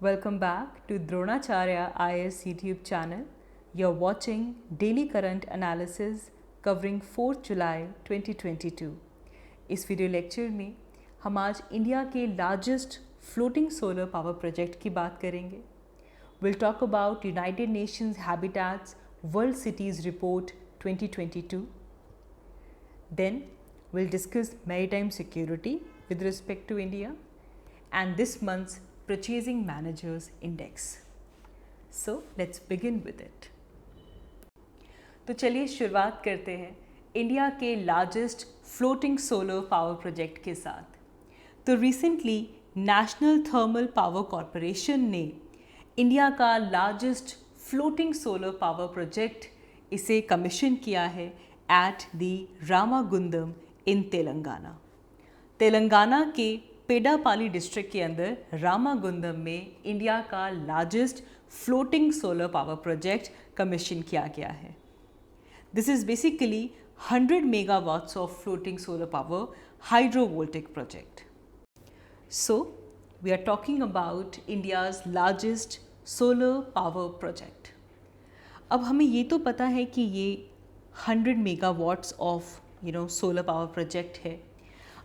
Welcome back to Dronacharya IAS YouTube channel. You're watching Daily Current Analysis covering 4th July 2022. इस video lecture में हम आज India के largest floating solar power project की बात करेंगे. We'll talk about United Nations Habitat's World Cities Report 2022. Then we'll discuss maritime security with respect to India and this month's Purchasing Managers Index. So let's begin with it. तो चलिए शुरुआत करते हैं India के largest floating solar power project के साथ. तो recently national thermal power corporation ने इंडिया का largest floating solar power project इसे कमीशन किया है at the Ramagundam in Telangana. Telangana के पेडापाली डिस्ट्रिक्ट के अंदर रामागुंडम में इंडिया का largest floating solar power project commission किया गया है. This is basically 100 megawatts of floating solar power hydrovoltaic project. So we are talking about India's largest solar power project. अब हमें ये तो पता है कि ये 100 megawatts of solar power project है.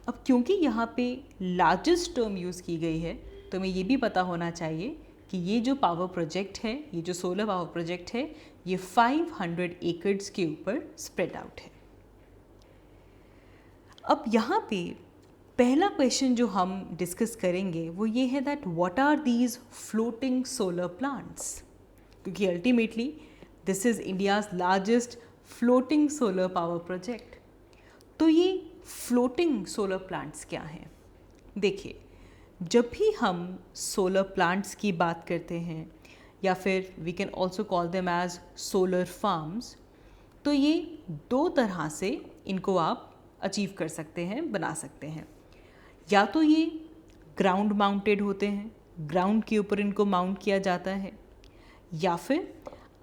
अब क्योंकि यहाँ पे लार्जेस्ट टर्म यूज़ की गई है तो हमें ये भी पता होना चाहिए कि ये जो पावर प्रोजेक्ट है, ये जो सोलर पावर प्रोजेक्ट है, ये 500 एकड़्स के ऊपर स्प्रेड आउट है. अब यहाँ पे पहला क्वेश्चन जो हम डिस्कस करेंगे वो ये है that what are these floating solar plants, क्योंकि ultimately this is India's largest floating solar power project. तो ये फ्लोटिंग सोलर प्लांट्स क्या हैं? देखिए, जब भी हम सोलर प्लांट्स की बात करते हैं या फिर we can also call them as solar farms, तो ये दो तरह से इनको आप अचीव कर सकते हैं, बना सकते हैं. या तो ये ग्राउंड माउंटेड होते हैं, ग्राउंड के ऊपर इनको माउंट किया जाता है, या फिर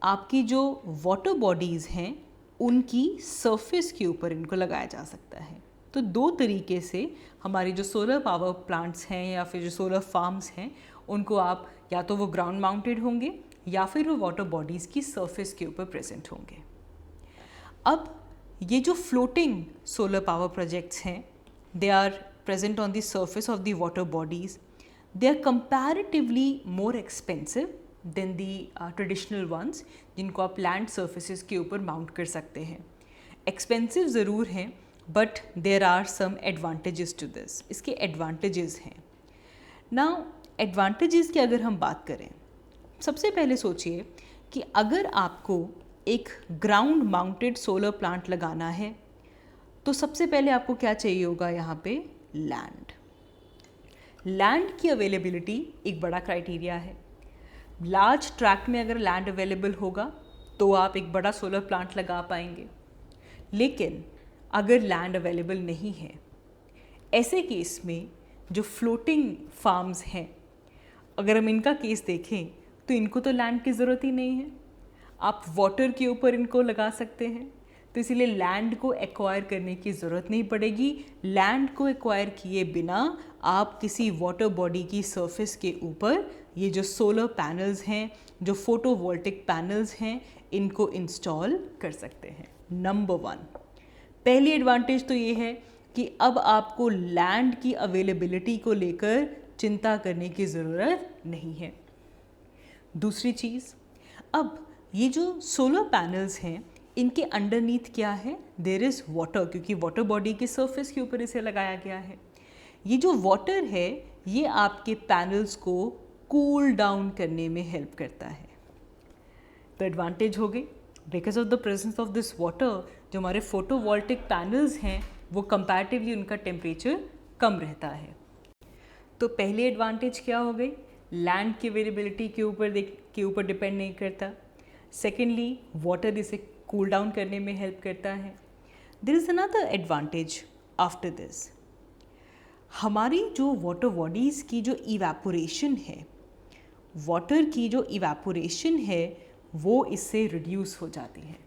आपकी जो वाटर बॉडीज़ हैं उनकी सरफेस के ऊपर इनको लगाया जा सकता है. तो दो तरीके से हमारी जो सोलर पावर प्लांट्स हैं या फिर जो सोलर फार्म्स हैं उनको आप या तो वो ग्राउंड माउंटेड होंगे या फिर वो वाटर बॉडीज़ की सरफेस के ऊपर प्रेजेंट होंगे. अब ये जो फ्लोटिंग सोलर पावर प्रोजेक्ट्स हैं, they are present on the surface of the water bodies. They are comparatively more expensive than the traditional ones जिनको आप लैंड सर्फेसिस के ऊपर माउंट कर सकते हैं. एक्सपेंसिव ज़रूर हैं but there are some advantages to this. इसके एडवांटेजेस हैं. नाउ एडवांटेजेस की अगर हम बात करें, सबसे पहले सोचिए कि अगर आपको एक ग्राउंड माउंटेड सोलर प्लांट लगाना है तो सबसे पहले आपको क्या चाहिए होगा? यहाँ पे लैंड. लैंड की अवेलेबिलिटी एक बड़ा क्राइटेरिया है. लार्ज ट्रैक्ट में अगर लैंड अवेलेबल होगा तो आप एक बड़ा सोलर प्लांट लगा पाएंगे. लेकिन अगर लैंड अवेलेबल नहीं है, ऐसे केस में जो फ्लोटिंग फार्म्स हैं, अगर हम इनका केस देखें तो इनको तो लैंड की ज़रूरत ही नहीं है. आप वाटर के ऊपर इनको लगा सकते हैं, तो इसीलिए लैंड को एक्वायर करने की ज़रूरत नहीं पड़ेगी. लैंड को एक्वायर किए बिना आप किसी वाटर बॉडी की सरफेस के ऊपर ये जो सोलर पैनल्स हैं, जो फोटोवोल्टिक पैनल्स हैं, इनको इंस्टॉल कर सकते हैं. नंबर 1, पहली एडवांटेज तो ये है कि अब आपको लैंड की अवेलेबिलिटी को लेकर चिंता करने की ज़रूरत नहीं है. दूसरी चीज़, अब ये जो सोलर पैनल्स हैं इनके अंडरनीथ क्या है? देयर इज़ वाटर, क्योंकि वाटर बॉडी के सरफेस के ऊपर इसे लगाया गया है. ये जो वाटर है ये आपके पैनल्स को कूल डाउन करने में हेल्प करता है. तो एडवांटेज हो गई. Because of the presence of this water जो हमारे फोटोवोल्टिक पैनल्स हैं वो कंपैरेटिवली उनका टेम्परेचर कम रहता है. तो पहली एडवांटेज क्या हो गई? लैंड की अवेलेबिलिटी के ऊपर डिपेंड नहीं करता. सेकेंडली, वाटर इसे कूल डाउन करने में हेल्प करता है. There is another advantage after this. हमारी जो वाटर बॉडीज़ की जो इवेपोरेशन है, वाटर की जो इवेपोरेशन है वो इससे रिड्यूस हो जाती है.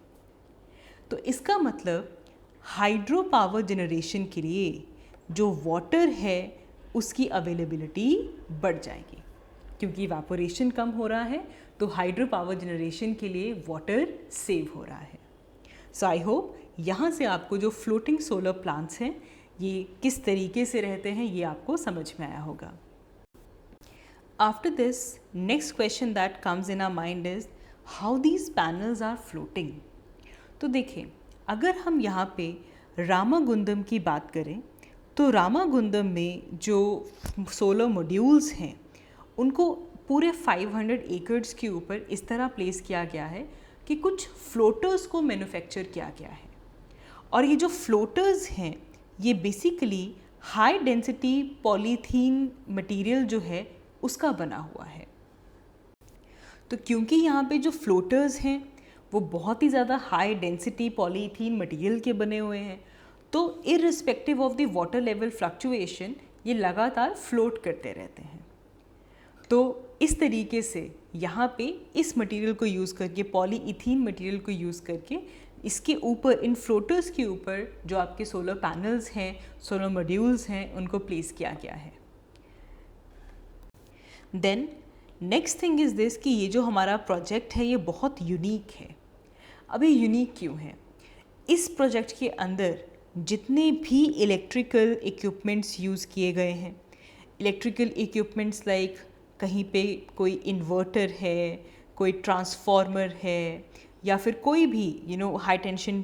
तो इसका मतलब हाइड्रो पावर जनरेशन के लिए जो वाटर है उसकी अवेलेबिलिटी बढ़ जाएगी. क्योंकि इवापोरेशन कम हो रहा है तो हाइड्रो पावर जनरेशन के लिए वाटर सेव हो रहा है। सो आई होप यहाँ से आपको जो फ्लोटिंग सोलर प्लांट्स हैं ये किस तरीके से रहते हैं ये आपको समझ में आया होगा। After this next question that comes in our mind is how these panels are floating. तो देखिए, अगर हम यहाँ पे रामागुंडम की बात करें तो रामागुंडम में जो सोलर मॉड्यूल्स हैं उनको पूरे 500 एकड़्स के ऊपर इस तरह प्लेस किया गया है कि कुछ फ्लोटर्स को मैन्युफैक्चर किया गया है। और ये जो फ्लोटर्स हैं ये basically high density polythene material जो है उसका बना हुआ है। तो क्योंकि यहाँ पे जो फ्लोटर्स हैं वो बहुत ही ज़्यादा हाई डेंसिटी पॉलीथीन मटेरियल के बने हुए हैं, तो irrespective of the water level fluctuation ये लगातार फ्लोट करते रहते हैं। तो इस तरीके से यहाँ पे इस मटेरियल को यूज़ करके, पॉलीइथीन मटेरियल को यूज़ करके इसके ऊपर, इन फ्लोटर्स के ऊपर जो आपके सोलर पैनल्स हैं, सोलर मॉड्यूल्स हैं, उनको प्लेस किया गया है। Then next thing is this कि ये जो हमारा प्रोजेक्ट है ये बहुत यूनिक है। अब ये यूनिक क्यों है? इस प्रोजेक्ट के अंदर जितने भी इलेक्ट्रिकल इक्विपमेंट्स यूज़ किए गए हैं, इलेक्ट्रिकल इक्विपमेंट्स लाइक कहीं पे कोई इन्वर्टर है, कोई ट्रांसफार्मर है, या फिर कोई भी हाई टेंशन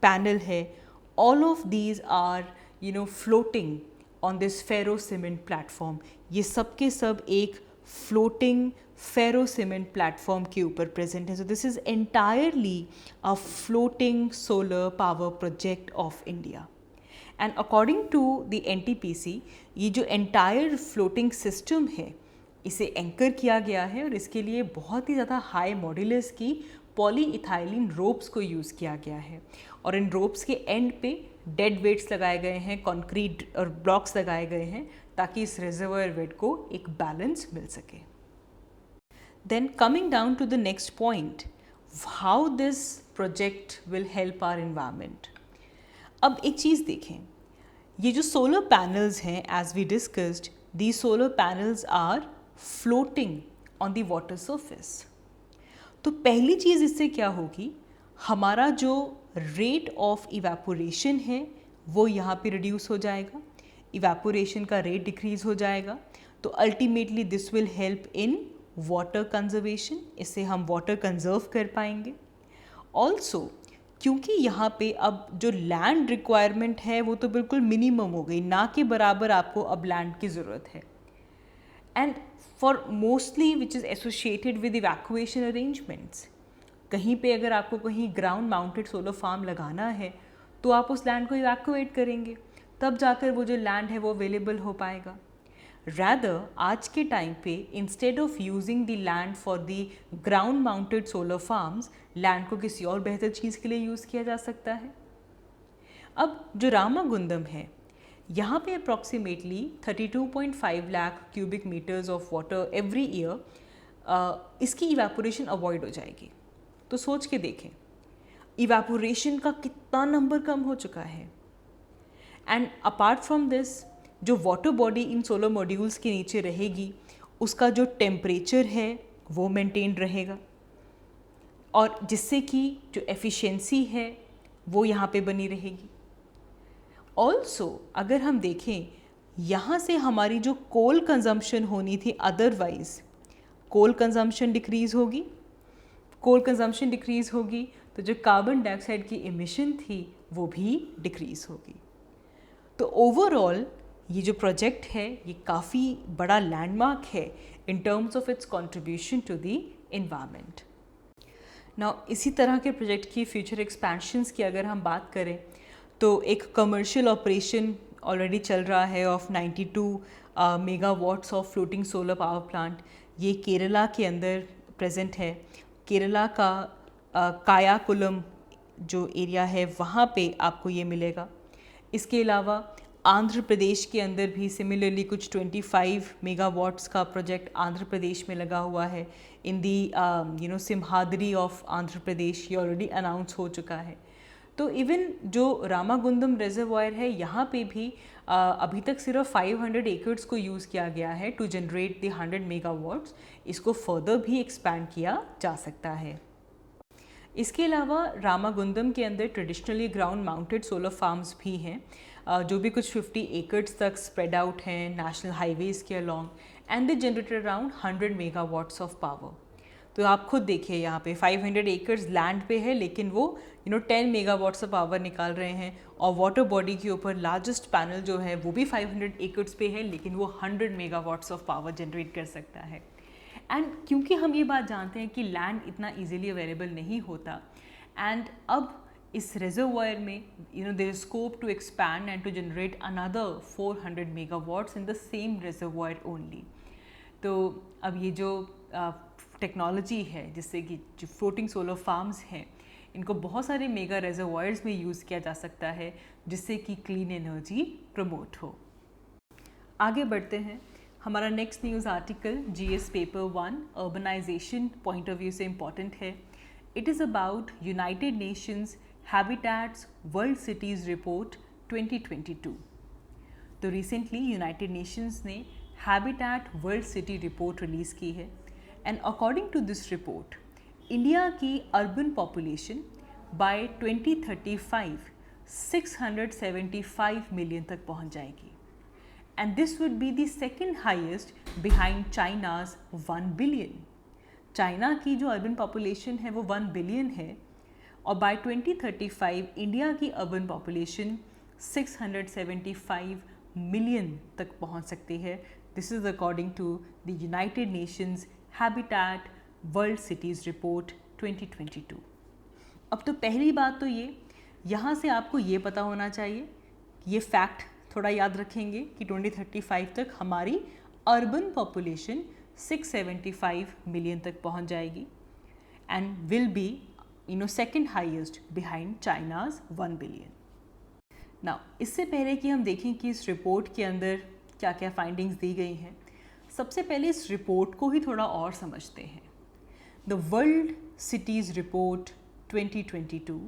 पैनल है, all of these are floating on this ferro cement platform. ये सब के सब एक फ्लोटिंग फेरो सीमेंट प्लेटफॉर्म के ऊपर प्रेजेंट है। So this is entirely a floating solar power project of India. And according to the NTPC ये जो एंटायर फ्लोटिंग सिस्टम है इसे एंकर किया गया है और इसके लिए बहुत ही ज़्यादा हाई मॉड्यूलस की पॉलीइथाइलिन रोप्स को यूज़ किया गया है। और इन रोप्स के एंड पे डेड वेट्स लगाए गए हैं, कंक्रीट और ब्लॉक्स लगाए गए हैं ताकि इस रिजर्वायर वेट को एक बैलेंस मिल सके। Then coming down to the next point, how this project will help our environment. अब एक चीज़ देखें, ये जो सोलर पैनल्स हैं, as we discussed, these solar panels are floating on the water surface। तो पहली चीज़ इससे क्या होगी, हमारा जो रेट ऑफ इवेपोरेशन है वो यहाँ पे रिड्यूस हो जाएगा, इवेपोरेशन का रेट डिक्रीज हो जाएगा। तो ultimately this will help in water conservation, इससे हम वाटर कंजर्व कर पाएंगे। ऑल्सो क्योंकि यहाँ पे अब जो लैंड रिक्वायरमेंट है वो तो बिल्कुल मिनिमम हो गई, ना के बराबर आपको अब लैंड की ज़रूरत है। And for mostly which is associated with evacuation arrangements, कहीं पे अगर आपको कहीं ग्राउंड माउंटेड सोलर फार्म लगाना है तो आप उस लैंड को इवैक्यूएट करेंगे, तब जाकर वो जो लैंड है वो अवेलेबल हो पाएगा। Rather, आज के टाइम पे instead of using the land for the ground mounted solar farms, land को किसी और बेहतर चीज़ के लिए यूज़ किया जा सकता है। अब जो रामागुंडम है यहाँ पे approximately 32.5 lakh cubic metres of water every year इसकी इवेपोरेशन अवॉइड हो जाएगी। तो सोच के देखें इवेपोरेशन का कितना नंबर कम हो चुका है। एंड अपार्ट फ्रॉम दिस, जो water body in solar modules के नीचे रहेगी उसका जो टेम्परेचर है वो मेंटेन रहेगा, और जिससे कि जो एफिशिएंसी है वो यहाँ पे बनी रहेगी। ऑल्सो अगर हम देखें यहाँ से हमारी जो कोल कंजम्पशन होनी थी, अदरवाइज कोल कंजम्पशन डिक्रीज़ होगी, कोल कंजम्पशन डिक्रीज़ होगी तो जो कार्बन डाइऑक्साइड की इमिशन थी वो भी डिक्रीज़ होगी। तो ओवरऑल ये जो प्रोजेक्ट है ये काफ़ी बड़ा लैंडमार्क है in terms of its contribution to the environment. Now इसी तरह के प्रोजेक्ट की फ्यूचर एक्सपेंशंस की अगर हम बात करें तो एक कमर्शियल ऑपरेशन ऑलरेडी चल रहा है of 92 megawatts of floating solar power plant. ये केरला के अंदर प्रेजेंट है। केरला का कायाकुलम जो एरिया है वहाँ पे आपको ये मिलेगा। इसके अलावा आंध्र प्रदेश के अंदर भी सिमिलरली कुछ 25 मेगावाट्स का प्रोजेक्ट आंध्र प्रदेश में लगा हुआ है। इन दी सिम्हाद्री ऑफ आंध्र प्रदेश ये ऑलरेडी अनाउंस हो चुका है। तो इवन जो रामागुंडम रिजर्वायर है यहाँ पे भी अभी तक सिर्फ 500 एकर्स को यूज़ किया गया है टू जनरेट द 100 मेगावाट्स। इसको फर्दर भी एक्सपैंड किया जा सकता है। इसके अलावा रामागुंडम के अंदर traditionally ground mounted solar farms भी हैं, जो भी कुछ 50 एकर्स तक स्प्रेड आउट हैं नेशनल हाईवेज़ के along, and they generated around 100 megawatts of power. तो आप खुद देखिए यहाँ पे 500 एकर्स लैंड पे है, लेकिन वो 10 मेगावाट्स ऑफ पावर निकाल रहे हैं। और वाटर बॉडी के ऊपर लार्जेस्ट पैनल जो है वो भी 500 एकर्स पे है, लेकिन वो 100 मेगावाट्स ऑफ पावर जनरेट कर सकता है। एंड क्योंकि हम ये बात जानते हैं कि लैंड इतना इजीली अवेलेबल नहीं होता, एंड अब इस रिजर्वायर में there is scope to expand and to generate another 400 megawatts in the same reservoir only. तो अब ये जो टेक्नोलॉजी है जिससे कि जो फ्लोटिंग सोलर फार्म्स हैं, इनको बहुत सारे मेगा रिजर्वायर्स में यूज़ किया जा सकता है, जिससे कि क्लीन एनर्जी प्रमोट हो। आगे बढ़ते हैं। हमारा next news article GS paper 1 urbanisation point of view से इम्पॉर्टेंट है। It is about United Nations habitats world cities report 2022। तो रिसेंटली यूनाइटेड नेशंस ने habitat world city report release की है, and according to this report India की urban population by 2035 675 million तक पहुंच जाएगी, and this would be the second highest behind China's 1 billion. China की जो अर्बन पॉपुलेशन है वो 1 बिलियन है, और बाय 2035 इंडिया की अर्बन पॉपुलेशन 675 मिलियन तक पहुंच सकती है। This is according to the United Nations habitat world cities report 2022। अब तो पहली बात तो यहाँ से आपको ये पता होना चाहिए, ये फैक्ट थोड़ा याद रखेंगे कि 2035 तक हमारी अर्बन पॉपुलेशन 675 मिलियन तक पहुंच जाएगी, and will be second highest behind China's 1 billion. Now इससे पहले कि हम देखें कि इस रिपोर्ट के अंदर क्या क्या फाइंडिंग्स दी गई हैं, सबसे पहले इस रिपोर्ट को ही थोड़ा और समझते हैं। The world cities report 2022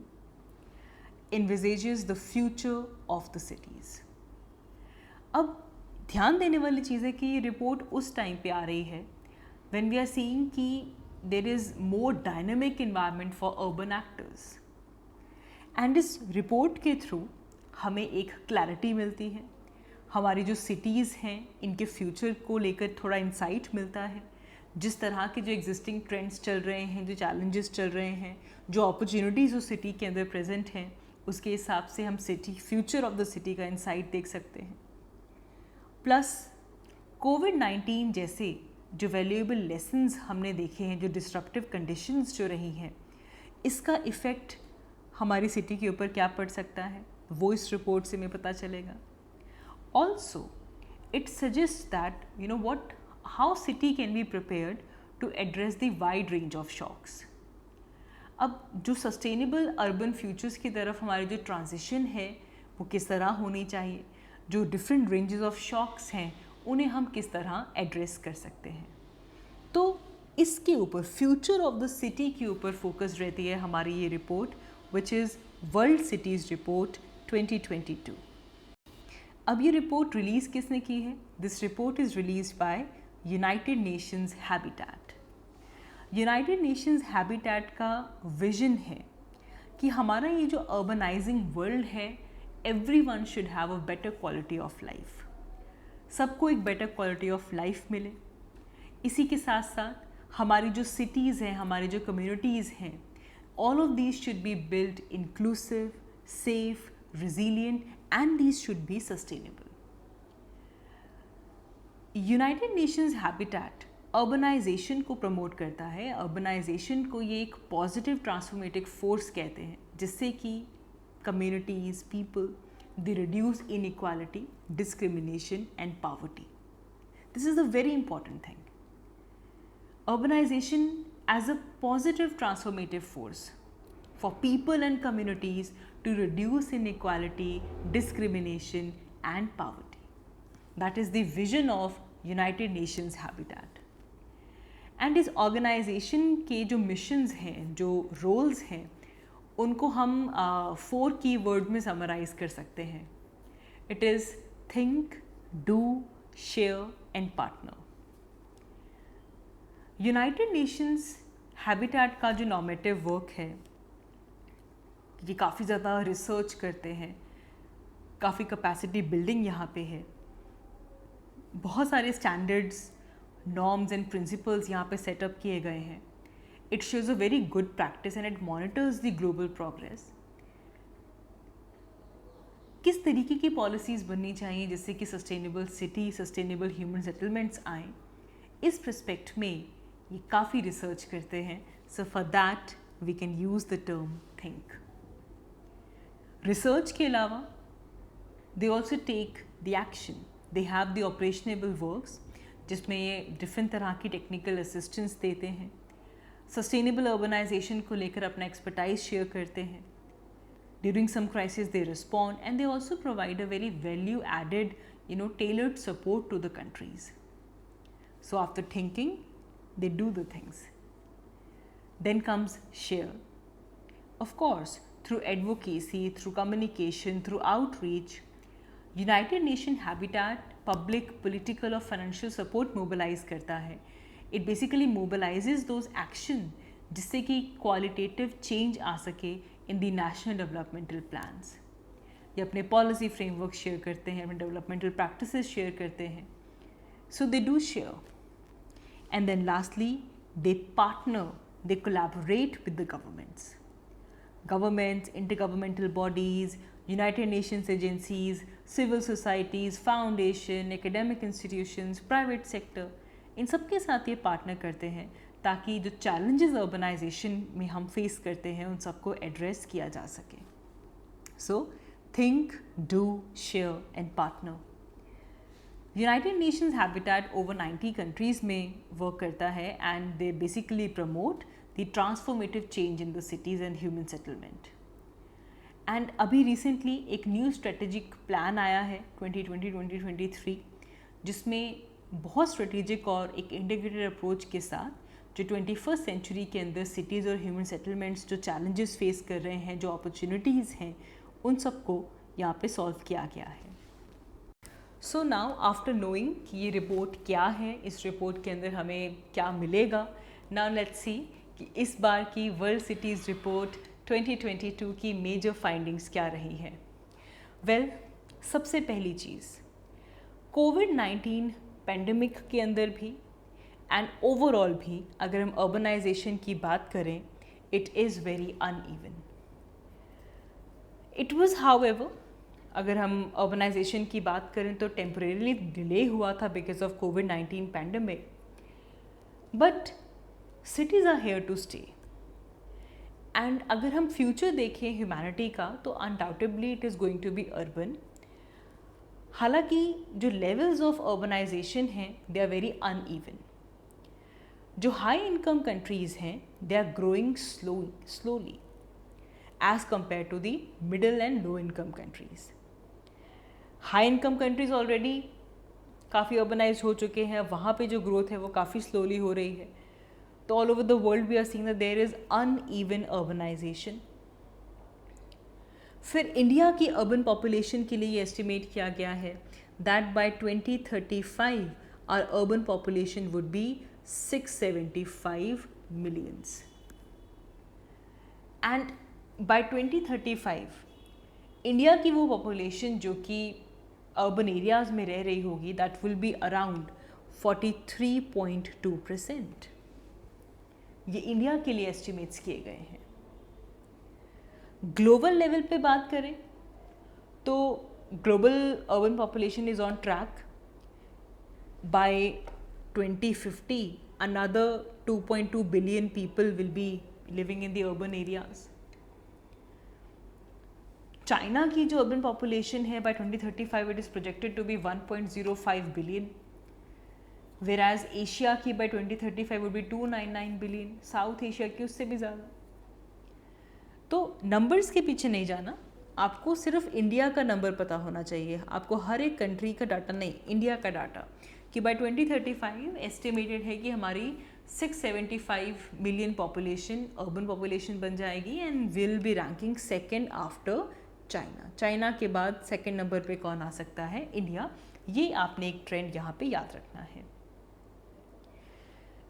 envisages the future of the cities। अब ध्यान देने वाली चीज़ है कि ये रिपोर्ट उस टाइम पे आ रही है when we are seeing कि there is more dynamic environment for urban actors, and इस रिपोर्ट के थ्रू हमें एक क्लैरिटी मिलती है, हमारी जो सिटीज़ हैं इनके फ्यूचर को लेकर थोड़ा इंसाइट मिलता है, जिस तरह के जो एग्जिस्टिंग ट्रेंड्स चल रहे हैं, जो चैलेंजेस चल रहे हैं, जो अपॉर्चुनिटीज़ उस सिटी के अंदर प्रेजेंट हैं, उसके हिसाब से हम city future of the city का इंसाइट देख सकते हैं। प्लस कोविड-19 जैसे जो वैल्यूएबल लेसन्स हमने देखे हैं, जो डिस्ट्रप्टिव कंडीशंस जो रही हैं, इसका इफ़ेक्ट हमारी सिटी के ऊपर क्या पड़ सकता है वो इस रिपोर्ट से हमें पता चलेगा। Also it suggest that how city can be prepared to address the wide range of shocks। अब जो सस्टेनेबल अर्बन फ्यूचर्स की तरफ हमारी जो ट्रांजिशन है वो किस तरह होनी चाहिए, जो डिफरेंट रेंजेस ऑफ शॉक्स हैं उन्हें हम किस तरह एड्रेस कर सकते हैं। तो इसके ऊपर फ्यूचर ऑफ द सिटी के ऊपर फोकस रहती है हमारी ये report, which is world cities report 2022। अब ये रिपोर्ट रिलीज़ किसने की है? This report is release by United Nations habitat. United Nations habitat का विजन है कि हमारा ये जो अर्बनाइजिंग वर्ल्ड है, everyone should have a better quality of life, सबको एक बेटर क्वालिटी ऑफ लाइफ मिले। इसी के साथ साथ हमारी जो सिटीज़ हैं, हमारी जो कम्युनिटीज़ हैं, all of these should be build inclusive, safe, resilient, and these should be sustainable। United Nations Habitat urbanisation को प्रमोट करता है। अर्बनाइजेशन को ये एक पॉजिटिव ट्रांसफॉर्मेटिव फोर्स कहते हैं, जिससे कि communities, people, they reduce inequality, discrimination and poverty. This is a very important thing. Urbanisation as a positive transformative force for people and communities to reduce inequality, discrimination and poverty. That is the vision of United Nations Habitat। And इस organization के जो missions हैं, जो roles हैं, उनको हम 4 key words में summarize कर सकते हैं। It is think, do, share and partner. United Nations habitat का जो नॉर्मेटिव वर्क है, ये काफ़ी ज़्यादा रिसर्च करते हैं, काफ़ी कैपेसिटी बिल्डिंग यहाँ पे है, बहुत सारे स्टैंडर्ड्स, नॉर्म्स एंड प्रिंसिपल्स यहाँ पे सेटअप किए गए हैं. It shows a very good practice and it monitors the global progress. किस तरीके की पॉलिसीज़ बननी चाहिए जिससे कि sustainable city, sustainable human settlements आएँ, इस रिस्पेक्ट में ये काफ़ी रिसर्च करते हैं. So for that we can use the term think. Research के अलावा they also take the action. They have the operational works जिसमें ये डिफरेंट तरह की टेक्निकल असिस्टेंस देते हैं, सस्टेनेबल अर्बनाइजेशन को लेकर अपना एक्सपर्टाइज शेयर करते हैं. During some crisis they respond and they also provide a very value added tailored support to the countries. So after thinking they do the things. Then comes share. Of course, through advocacy, through communication, through outreach, United Nations Habitat public, political और financial support mobilize करता है. It basically mobilizes those action जिससे कि qualitative change आ सके in the national developmental plans. ये अपने policy framework share करते हैं, अपने developmental practices share करते हैं. So they do share. And then lastly, they partner, they collaborate with the governments. Governments, intergovernmental bodies, United Nations agencies, civil societies, foundation, academic institutions, private sector, इन सब के साथ ये partner करते हैं ताकि जो challenges urbanization में हम फेस करते हैं उन सबको एड्रेस किया जा सके. So, think, do, share and partner. United Nations habitat over 90 countries में वर्क करता है and they basically promote the transformative change in the cities and human settlement. And अभी रिसेंटली एक न्यू स्ट्रेटेजिक प्लान आया है 2020-2023 जिसमें बहुत स्ट्रेटेजिक और एक इंटीग्रेटेड अप्रोच के साथ जो 21st सेंचुरी के अंदर सिटीज़ और ह्यूमन सेटलमेंट्स जो चैलेंजेस फेस कर रहे हैं, जो अपॉर्चुनिटीज़ हैं, उन सबको यहाँ पे सॉल्व किया गया है. सो नाउ आफ्टर नोइंग कि ये रिपोर्ट क्या है, इस रिपोर्ट के अंदर हमें क्या मिलेगा, नाउ लेट्स सी कि इस बार की वर्ल्ड सिटीज़ रिपोर्ट 2022 की मेजर फाइंडिंग्स क्या रही हैं. वेल, सबसे पहली चीज़, कोविड-19 पेंडेमिक के अंदर भी एंड ओवरऑल भी अगर हम अर्बनाइजेशन की बात करें, it is very uneven. It was however, अगर हम अर्बनाइजेशन की बात करें तो टेम्परेरीली डिले हुआ था बिकॉज ऑफ कोविड-19 pandemic, but cities are here to stay. And अगर हम फ्यूचर देखें ह्यूमैनिटी का तो undoubtedly it is going to be urban. हालांकि जो लेवल्स ऑफ अर्बनाइजेशन हैं दे आर वेरी अनइवन. जो हाई इनकम कंट्रीज़ हैं they are growing slowly as compared to the middle and low income countries. High income countries already काफ़ी urbanise हो चुके हैं, वहाँ पे जो ग्रोथ है वो काफ़ी स्लोली हो रही है. तो all over the world we are seeing that there is uneven urbanisation. फिर इंडिया की अर्बन पॉपुलेशन के लिए ये एस्टिमेट किया गया है that by 2035 our urban population would be 675 millions. And by 2035 India की वो पॉपुलेशन जो कि अर्बन एरियाज़ में रह रही होगी दैट विल बी अराउंड 43.2%. ये इंडिया के लिए एस्टिमेट्स किए गए हैं. ग्लोबल लेवल पे बात करें तो global urban population is on track. By 2050 another 2.2 billion people will be living in the urban areas. China की जो अर्बन पॉपुलेशन है by 2035 it is projected to be 1.05 billion, whereas Asia की by 2035 would be 299 billion, South Asia की उससे भी ज़्यादा. तो numbers के पीछे नहीं जाना, आपको सिर्फ इंडिया का नंबर पता होना चाहिए. आपको हर एक कंट्री का डाटा नहीं, इंडिया का डाटा कि बाय 2035 एस्टिमेटेड है कि हमारी 675 मिलियन पॉपुलेशन अर्बन पॉपुलेशन बन जाएगी and will be ranking second after China. China के बाद सेकंड नंबर पे कौन आ सकता है? इंडिया। ये आपने एक ट्रेंड यहाँ पे याद रखना है।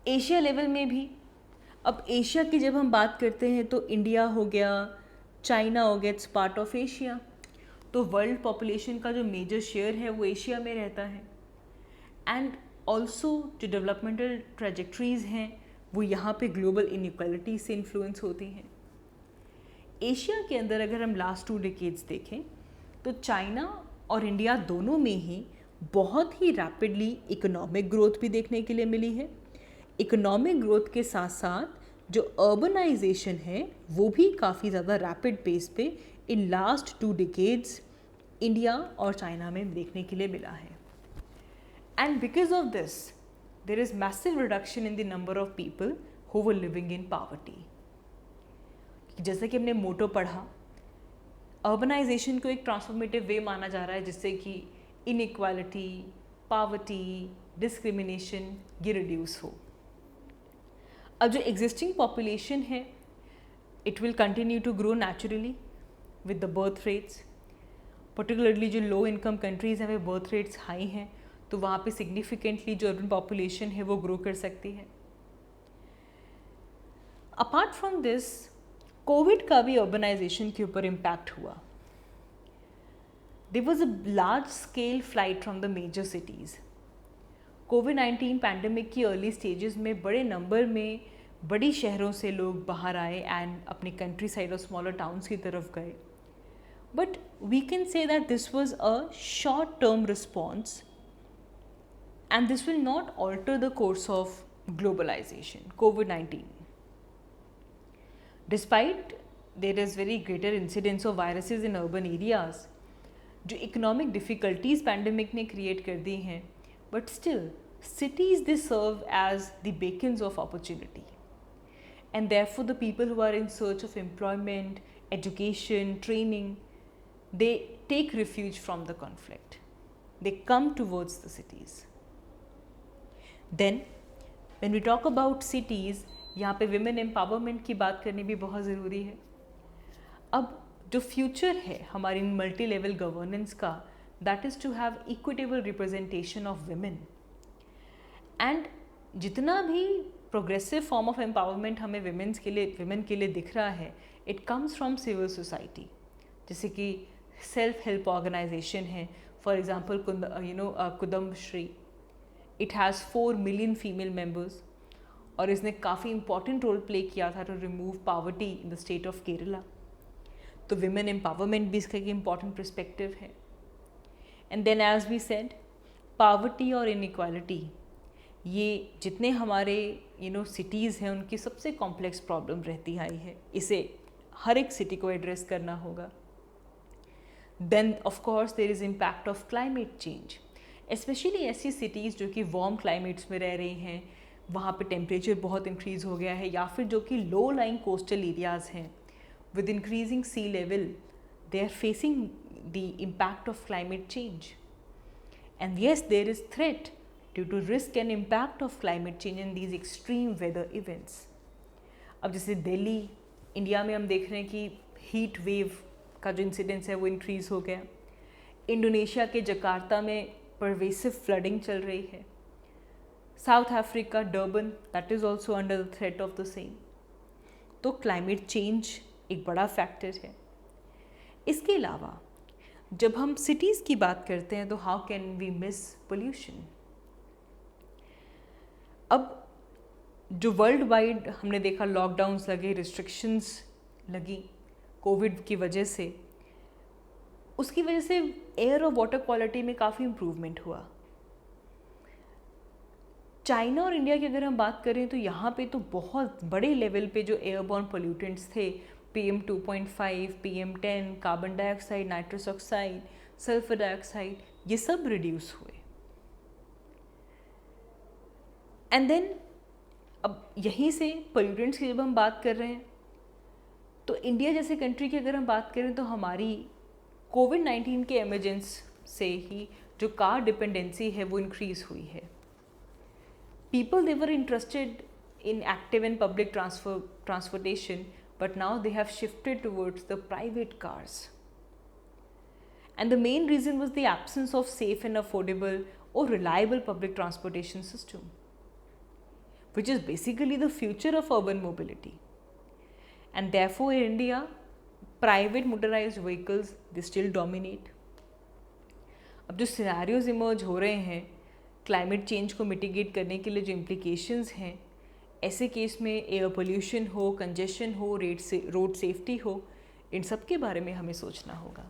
एशिया लेवल में भी, अब एशिया की जब हम बात करते हैं तो इंडिया हो गया, चाइना हो गया, इट्स पार्ट ऑफ एशिया। तो वर्ल्ड पॉपुलेशन का जो मेजर शेयर है वो एशिया में रहता है। एंड ऑल्सो जो डेवलपमेंटल ट्रेजेक्ट्रीज हैं वो यहाँ पे ग्लोबल इनइक्वालिटी से इन्फ्लुएंस होती हैं। एशिया के अंदर अगर हम लास्ट 2 डिकेड्स देखें तो चाइना और इंडिया दोनों में ही बहुत ही रैपिडली इकोनॉमिक ग्रोथ भी देखने के लिए मिली है। इकोनॉमिक ग्रोथ के साथ साथ जो अर्बनाइजेशन है वो भी काफ़ी ज़्यादा रैपिड पेस पे इन लास्ट 2 डिकेड्स इंडिया और चाइना में देखने के लिए मिला है। And because of this there is massive reduction in the number of people who were living in poverty. जैसे कि हमने मोटो पढ़ा, अर्बनाइजेशन को एक ट्रांसफॉर्मेटिव वे माना जा रहा है जिससे कि इनइक्वालिटी, पॉवर्टी, डिस्क्रिमिनेशन ये रिड्यूस हो। अब जो एग्जिस्टिंग पॉपुलेशन है it will continue to grow naturally with the birth rates. Particularly जो लो इनकम कंट्रीज़ हैं वे बर्थ रेट्स हाई हैं, तो वहाँ पे सिग्निफिकेंटली जो अर्बन पॉपुलेशन है वो ग्रो कर सकती है। अपार्ट फ्रॉम दिस, कोविड का भी अर्बनाइजेशन के ऊपर इम्पैक्ट हुआ। There was a large scale flight from the major cities. कोविड-19 पैंडमिक की अर्ली स्टेजेस में बड़े नंबर में बड़ी शहरों से लोग बाहर आए एंड अपनी कंट्री साइड और स्मॉलर टाउन्स की तरफ गए। But we can say that this was a short term response and this will not alter the course of globalisation, कोविड-19। Despite there is very greater incidence of viruses in urban areas, जो economic difficulties pandemic ने create कर दी हैं, but still cities they serve as the beacons of opportunity, and therefore the people who are in search of employment, education, training, they take refuge from the conflict. They come towards the cities. Then when we talk about cities, यहाँ पे women empowerment की बात करनी भी बहुत ज़रूरी है। अब जो फ्यूचर है हमारी मल्टी लेवल गवर्नेंस का, that is to have equitable representation of women. And जितना भी प्रोग्रेसिव फॉर्म ऑफ एम्पावरमेंट हमें विमेन के लिए दिख रहा है, it comes from civil society, जैसे कि सेल्फ हेल्प ऑर्गेनाइजेशन है। For example Kudumbashree, it has 4 million female members और इसने काफ़ी इंपॉर्टेंट रोल प्ले किया था to remove poverty in the state of Kerala. तो विमेन एम्पावरमेंट भी इसका एक इम्पॉर्टेंट पर्सपेक्टिव है। And then as we said, poverty और इनइक्वालिटी ये जितने हमारे सिटीज़ हैं उनकी सबसे कॉम्प्लेक्स प्रॉब्लम रहती आई है। इसे हर एक सिटी को एड्रेस करना होगा। Then of course there is impact of climate change, specially ऐसी सिटीज़ जो कि वार्म क्लाइमेट्स में रह रही हैं, वहाँ पे टेम्परेचर बहुत इंक्रीज़ हो गया है, या फिर जो कि लो लाइंग कोस्टल एरियाज़ हैं, with increasing sea level they are facing the impact of climate change. And yes, there is threat due to risk and impact of climate change in these extreme weather events. अब जैसे Delhi, India में हम देख रहे हैं कि heat wave का जो इंसिडेंस है वो इंक्रीज़ हो गया। इंडोनेशिया के जकार्ता में परवेसिव फ्लडिंग चल रही है। South Africa, Durban, that is also under the threat of the same. तो क्लाइमेट चेंज एक बड़ा फैक्टर है। इसके अलावा जब हम सिटीज़ की बात करते हैं तो how can we miss pollution. अब जो वर्ल्ड वाइड हमने देखा लॉकडाउन्स लगे, रिस्ट्रिक्शंस लगी कोविड की वजह से, उसकी वजह से एयर और वाटर क्वालिटी में काफ़ी इम्प्रूवमेंट हुआ। चाइना और इंडिया की अगर हम बात करें तो यहाँ पे तो बहुत बड़े लेवल पे जो एयरबॉर्न पोल्यूटेंट्स थे, PM 2.5, PM 10, carbon dioxide, nitrous oxide, sulphur dioxide, ये सब रिड्यूस हुए। एंड देन अब यहीं से पोल्यूटेंट्स की जब हम बात कर रहे हैं तो इंडिया जैसे कंट्री की अगर हम बात करें तो हमारी कोविड-19 के एमरजेंस से ही जो कार डिपेंडेंसी है वो इंक्रीज़ हुई है। People, they were interested in active and public transportation, but now they have shifted towards the private cars. And the main reason was the absence of safe and affordable or reliable public transportation system, which is basically the future of urban mobility. And therefore in India, private motorized vehicles, they still dominate. अब जो scenarios emerge हो रहे हैं climate change को mitigate करने के लिए, जो इम्प्लीकेशंस हैं, ऐसे केस में एयर पोल्यूशन हो, कंजेशन हो, रोड सेफ्टी हो, इन सब के बारे में हमें सोचना होगा.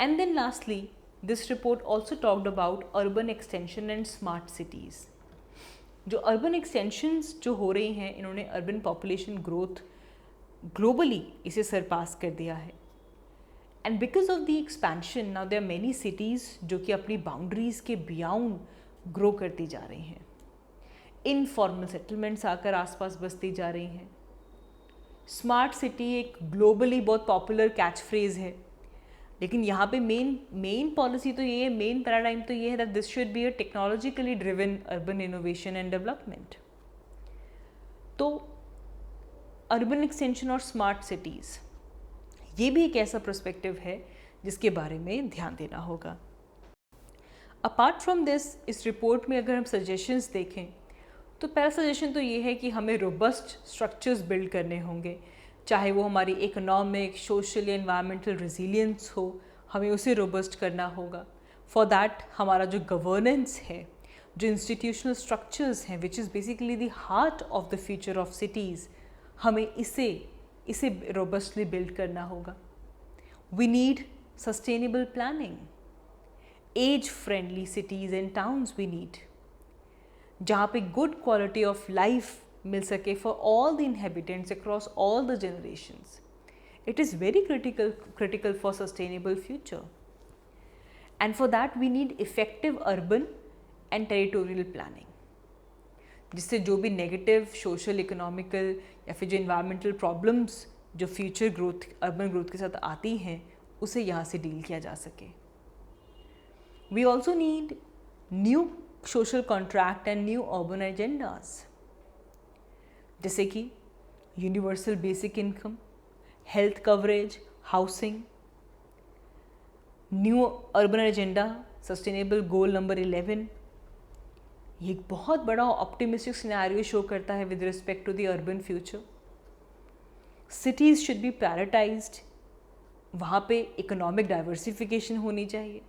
And then lastly, this report also talked about urban extension and smart cities. जो अर्बन एक्सटेंशंस जो हो रही हैं, इन्होंने अर्बन पॉपुलेशन ग्रोथ ग्लोबली इसे सरपास कर दिया है. And because of the expansion now there are many cities जो कि अपनी बाउंड्रीज़ के बियॉन्ड ग्रो करती जा रही हैं. इनफॉर्मल सेटलमेंट्स आकर आसपास बसती जा रही हैं. स्मार्ट सिटी एक ग्लोबली बहुत पॉपुलर कैच फ्रेज है, लेकिन यहाँ पे मेन पॉलिसी तो ये है, मेन पैराडाइम तो ये है that this should be a technologically driven urban innovation and development. तो अर्बन एक्सटेंशन और स्मार्ट सिटीज़, ये भी एक ऐसा पर्सपेक्टिव है जिसके बारे में ध्यान देना होगा. अपार्ट फ्रॉम दिस, इस रिपोर्ट में अगर हम सजेशंस देखें तो पहला सजेशन तो ये है कि हमें रोबस्ट स्ट्रक्चर्स बिल्ड करने होंगे, चाहे वो हमारी इकोनॉमिक, सोशल या एनवायरमेंटल रेजिलियंस हो, हमें उसे रोबस्ट करना होगा. फॉर दैट हमारा जो गवर्नेंस है, जो इंस्टीट्यूशनल स्ट्रक्चर्स हैं, which is basically the heart of the future of cities, हमें इसे रोबस्टली बिल्ड करना होगा. We need sustainable planning, age friendly cities and towns we need, जहाँ पे गुड क्वालिटी ऑफ लाइफ मिल सके for all the inhabitants across all the generations. It is very critical for sustainable future. And for that we need effective urban and territorial planning, जिससे जो भी negative social, economical या फिर जो environmental problems जो future growth, urban growth के साथ आती हैं, उसे यहाँ से डील किया जा सके. We also need new social contract and new urban agendas, जैसे कि universal basic income, health coverage, housing, new urban agenda, sustainable goal number 11. ये एक बहुत बड़ा ऑप्टिमिस्टिक सिनेरियो शो करता है with respect to the urban future. Cities should be prioritised, वहाँ पे इकोनॉमिक डाइवर्सिफिकेशन होनी चाहिए.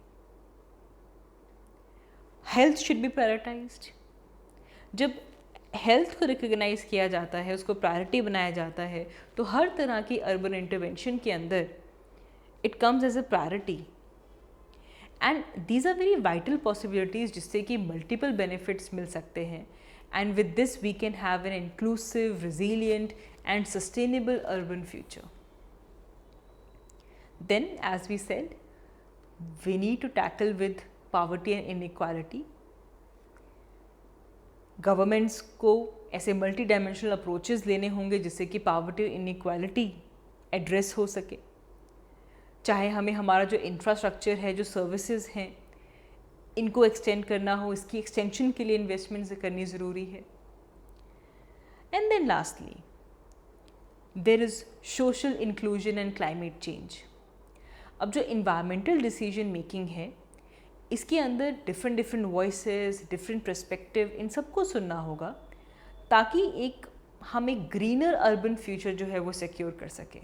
Health should be prioritised. जब हेल्थ को रिकग्नाइज किया जाता है, उसको प्रायोरिटी बनाया जाता है, तो हर तरह की अर्बन इंटरवेंशन के अंदर it comes as a priority. And these are very vital possibilities जिससे कि मल्टीपल बेनिफिट्स मिल सकते हैं. And with this we can have an inclusive, resilient and sustainable urban future. Then as we said, we need to tackle with poverty and inequality. Governments को ऐसे multi dimensional approaches लेने होंगे जिससे कि poverty और इनइक्वालिटी एड्रेस हो सके. चाहे हमें हमारा जो इंफ्रास्ट्रक्चर है, जो सर्विसेज हैं, इनको एक्सटेंड करना हो, इसकी एक्सटेंशन के लिए इन्वेस्टमेंट करनी ज़रूरी है. And then lastly, there is social inclusion and climate change. अब जो इन्वायरमेंटल डिसीजन मेकिंग है, इसके अंदर डिफरेंट वॉइसेस, डिफरेंट पर्सपेक्टिव, इन सबको सुनना होगा ताकि हम एक ग्रीनर अर्बन फ्यूचर जो है वो सिक्योर कर सके.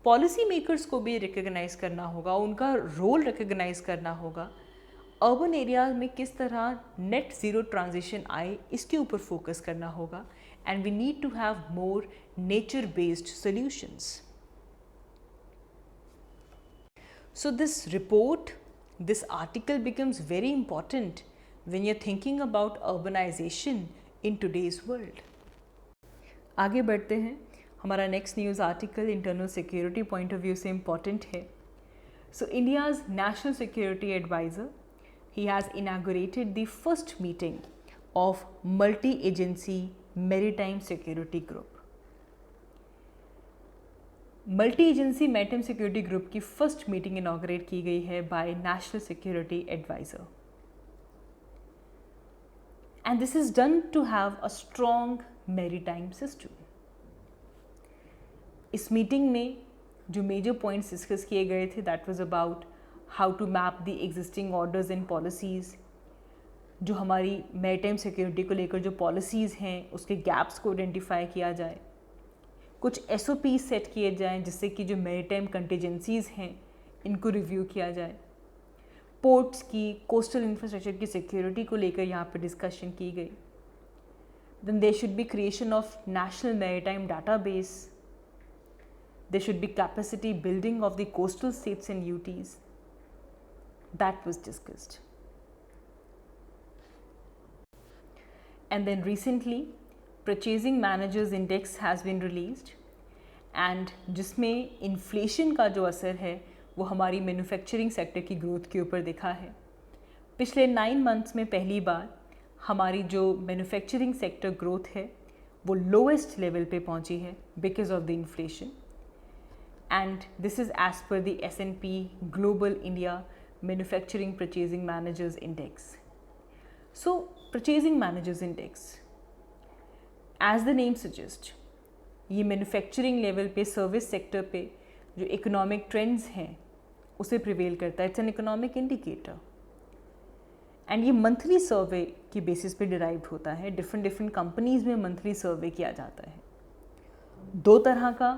पॉलिसी मेकर्स को भी रिकग्नाइज करना होगा, उनका रोल रिकग्नाइज करना होगा. अर्बन एरियाज में किस तरह नेट ज़ीरो ट्रांजिशन आए, इसके ऊपर फोकस करना होगा. And we need to have more nature based solutions. So this report, this article becomes very important when you're thinking about urbanization in today's world. आगे बढ़ते हैं. हमारा next news article internal security point of view से important है. So India's national security adviser, he has inaugurated the first meeting of multi-agency maritime security group. Multi agency maritime security group की first meeting inaugurate की गई है by national security adviser. And this is done to have a strong maritime system. इस मीटिंग में जो major points discuss किए गए थे that was about how to map the existing orders and policies, जो हमारी मैरीटाइम सिक्योरिटी को लेकर जो पॉलिसीज़ हैं उसके गैप्स को आइडेंटिफाई किया जाए, कुछ SOPs सेट किए जाएं जिससे कि जो मैरीटाइम कंटिजेंसीज़ हैं इनको रिव्यू किया जाए, पोर्ट्स की, कोस्टल इंफ्रास्ट्रक्चर की सिक्योरिटी को लेकर यहाँ पर डिस्कशन की गई। Then there should be creation of national maritime database, there should be capacity building of the coastal states and UTs. That was discussed. And then recently purchasing managers index has been released, and जिसमें inflation का जो असर है वो हमारी manufacturing sector की growth के ऊपर दिखा है। पिछले 9 मंथ्स में पहली बार हमारी जो मैन्युफैक्चरिंग सेक्टर ग्रोथ है वो लोएस्ट लेवल पे पहुंची है because of the inflation, and this is as per the S&P Global India Manufacturing Purchasing Managers Index. So Purchasing Managers Index, as the name suggests, ये मैन्युफैक्चरिंग लेवल पे service sector पे जो economic trends हैं उसे prevail करता है। It's an economic indicator and ये monthly सर्वे की बेसिस पे डिराइव्ड होता है। डिफरेंट कंपनीज़ में मंथली सर्वे किया जाता है। 2 तरह का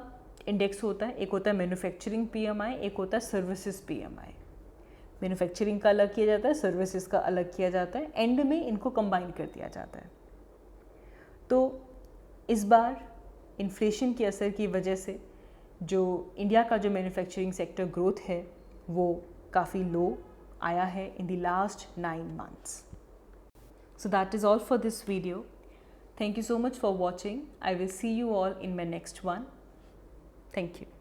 इंडेक्स होता है, एक होता है मैन्युफैक्चरिंग PMI, एक होता है सर्विसेज PMI। मैन्युफैक्चरिंग का अलग किया जाता है, सर्विसेज का अलग किया जाता है, एंड में इनको कंबाइन कर दिया जाता है। तो इस बार इन्फ्लेशन के असर की वजह से जो इंडिया का जो मैन्युफैक्चरिंग सेक्टर ग्रोथ है वो काफ़ी लो आया है in the last 9 months. So that is all for this video. Thank you so much for watching. I will see you all in my next one. Thank you.